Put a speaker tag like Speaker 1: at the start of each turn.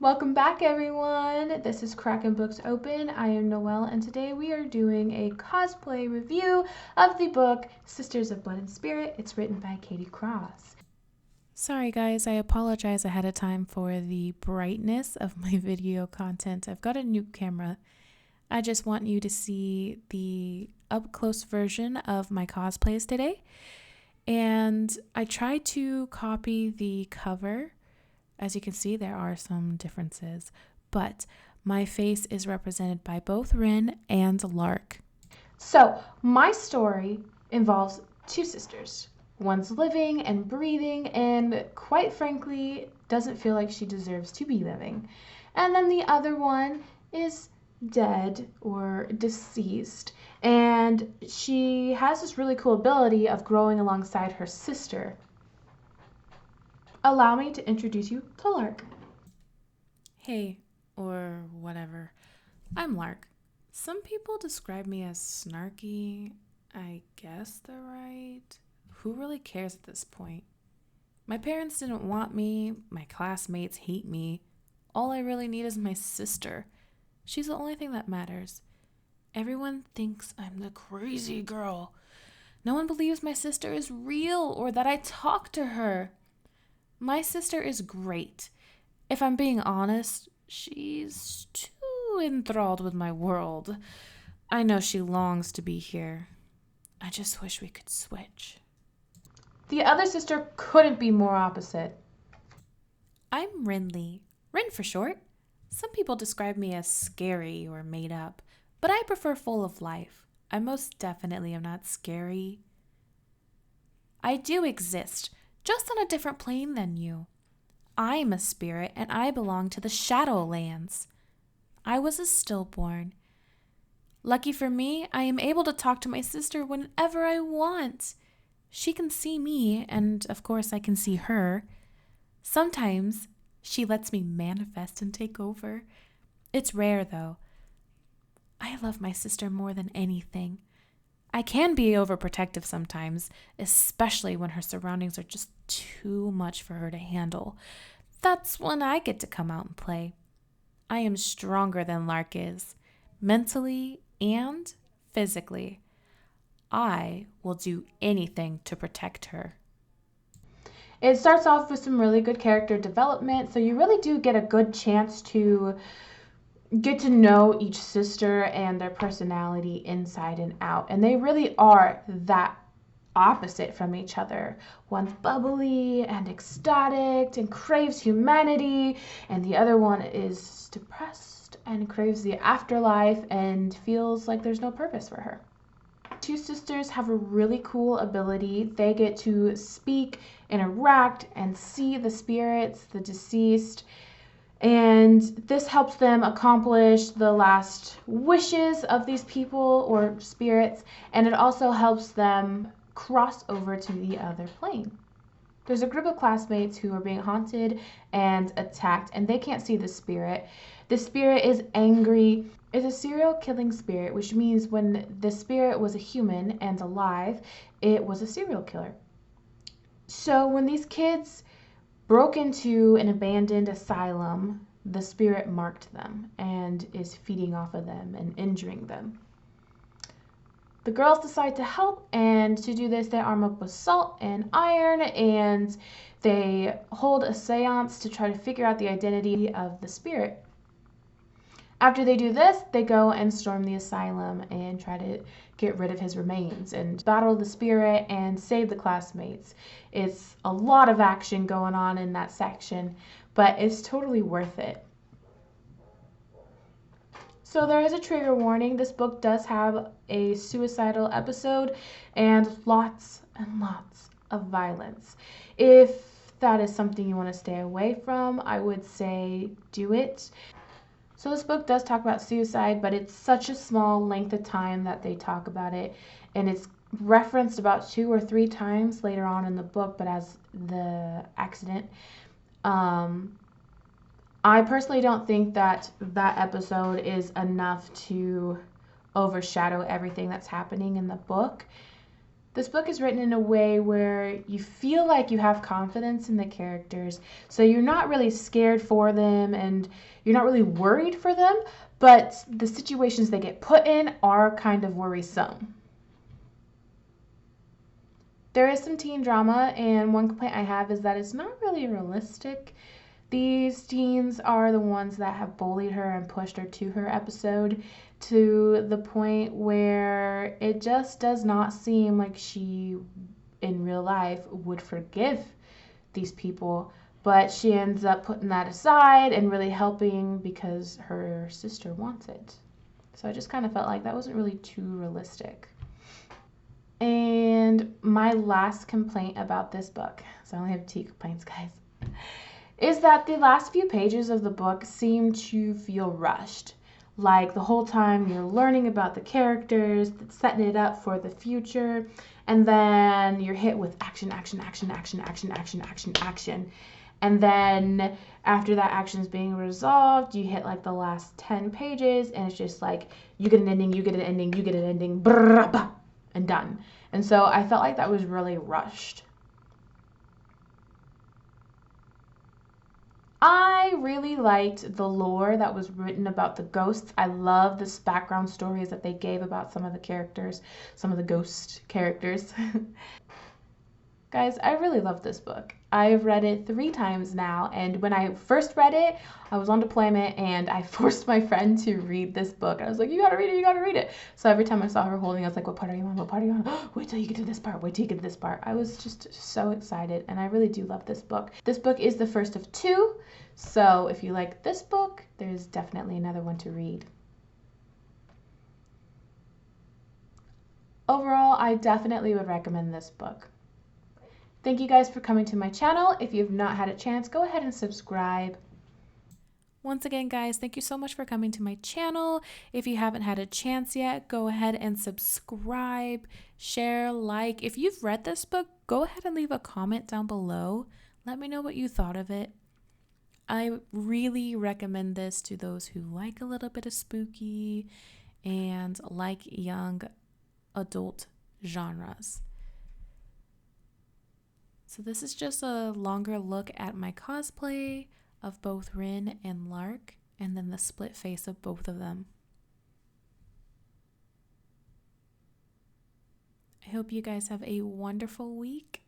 Speaker 1: Welcome back, everyone. This is Kraken Books Open. I am Noelle, and today we are doing a cosplay review of the book Sisters of Blood and Spirit. It's written by Katie Cross.
Speaker 2: Sorry guys, I apologize ahead of time for the brightness of my video content. I've got a new camera. I just want you to see the up-close version of my cosplays today. And I tried to copy the cover. As you can see, there are some differences, but my face is represented by both Rin and Lark.
Speaker 1: So, my story involves two sisters. One's living and breathing, and quite frankly, doesn't feel like she deserves to be living. And then the other one is dead or deceased, and she has this really cool ability of growing alongside her sister. Allow me to introduce you to Lark.
Speaker 2: Hey, or whatever. I'm Lark. Some people describe me as snarky. I guess they're right. Who really cares at this point? My parents didn't want me. My classmates hate me. All I really need is my sister. She's the only thing that matters. Everyone thinks I'm the crazy girl. No one believes my sister is real or that I talk to her. My sister is great. If I'm being honest, she's too enthralled with my world. I know she longs to be here. I just wish we could switch.
Speaker 1: The other sister couldn't be more opposite.
Speaker 2: I'm Rinley. Rin for short. Some people describe me as scary or made up, but I prefer full of life. I most definitely am not scary. I do exist, just on a different plane than you. I'm a spirit and I belong to the Shadowlands. I was a stillborn. Lucky for me, I am able to talk to my sister whenever I want. She can see me, and of course I can see her. Sometimes she lets me manifest and take over. It's rare though. I love my sister more than anything. I can be overprotective sometimes, especially when her surroundings are just too much for her to handle. That's when I get to come out and play. I am stronger than Lark is, mentally and physically. I will do anything to protect her.
Speaker 1: It starts off with some really good character development, so you really do get a good chance to get to know each sister and their personality inside and out. And they really are that opposite from each other. One's bubbly and ecstatic and craves humanity, and the other one is depressed and craves the afterlife and feels like there's no purpose for her. Two sisters have a really cool ability. They get to speak, interact, and see the spirits, the deceased, and this helps them accomplish the last wishes of these people or spirits, and it also helps them cross over to the other plane. There's a group of classmates who are being haunted and attacked, and they can't see the spirit. The spirit is angry. It's a serial killing spirit, which means when the spirit was a human and alive, it was a serial killer. So when these kids broke into an abandoned asylum, the spirit marked them and is feeding off of them and injuring them. The girls decide to help, and to do this, they arm up with salt and iron, and they hold a seance to try to figure out the identity of the spirit. After they do this, they go and storm the asylum and try to get rid of his remains and battle the spirit and save the classmates. It's a lot of action going on in that section, but it's totally worth it. So there is a trigger warning. This book does have a suicidal episode and lots of violence. If that is something you want to stay away from, I would say do it. So this book does talk about suicide, but it's such a small length of time that they talk about it, and it's referenced about 2 or 3 times later on in the book, but as the accident. I personally don't think that that episode is enough to overshadow everything that's happening in the book. This book is written in a way where you feel like you have confidence in the characters. So you're not really scared for them and you're not really worried for them, but the situations they get put in are kind of worrisome. There is some teen drama, and one complaint I have is that it's not really realistic. These teens are the ones that have bullied her and pushed her to her episode to the point where it just does not seem like she in real life would forgive these people, but she ends up putting that aside and really helping because her sister wants it. So I just kind of felt like that wasn't really too realistic. And my last complaint about this book, so I only have 2 complaints, guys, is that the last few pages of the book seem to feel rushed. Like the whole time you're learning about the characters, setting it up for the future, and then you're hit with action, action, action, action, action, action, action, action. And then after that action is being resolved, you hit like the last 10 pages, and it's just like you get an ending, you get an ending, you get an ending, and done. And so I felt like that was really rushed. I really liked the lore that was written about the ghosts. I love the background stories that they gave about some of the characters, some of the ghost characters. Guys, I really love this book. I've read it 3 times now, and when I first read it, I was on deployment and I forced my friend to read this book. I was like, you gotta read it, you gotta read it. So every time I saw her holding, I was like, what part are you on? What part are you on? Wait till you get to this part, wait till you get to this part. I was just so excited, and I really do love this book. This book is the first of 2, so if you like this book, there's definitely another one to read. Overall, I definitely would recommend this book. Thank you guys for coming to my channel. If you've not had a chance, go ahead and subscribe.
Speaker 2: Once again, guys, thank you so much for coming to my channel. If you haven't had a chance yet, go ahead and subscribe, share, like. If you've read this book, go ahead and leave a comment down below. Let me know what you thought of it. I really recommend this to those who like a little bit of spooky and like young adult genres. So this is just a longer look at my cosplay of both Rin and Lark, and then the split face of both of them. I hope you guys have a wonderful week,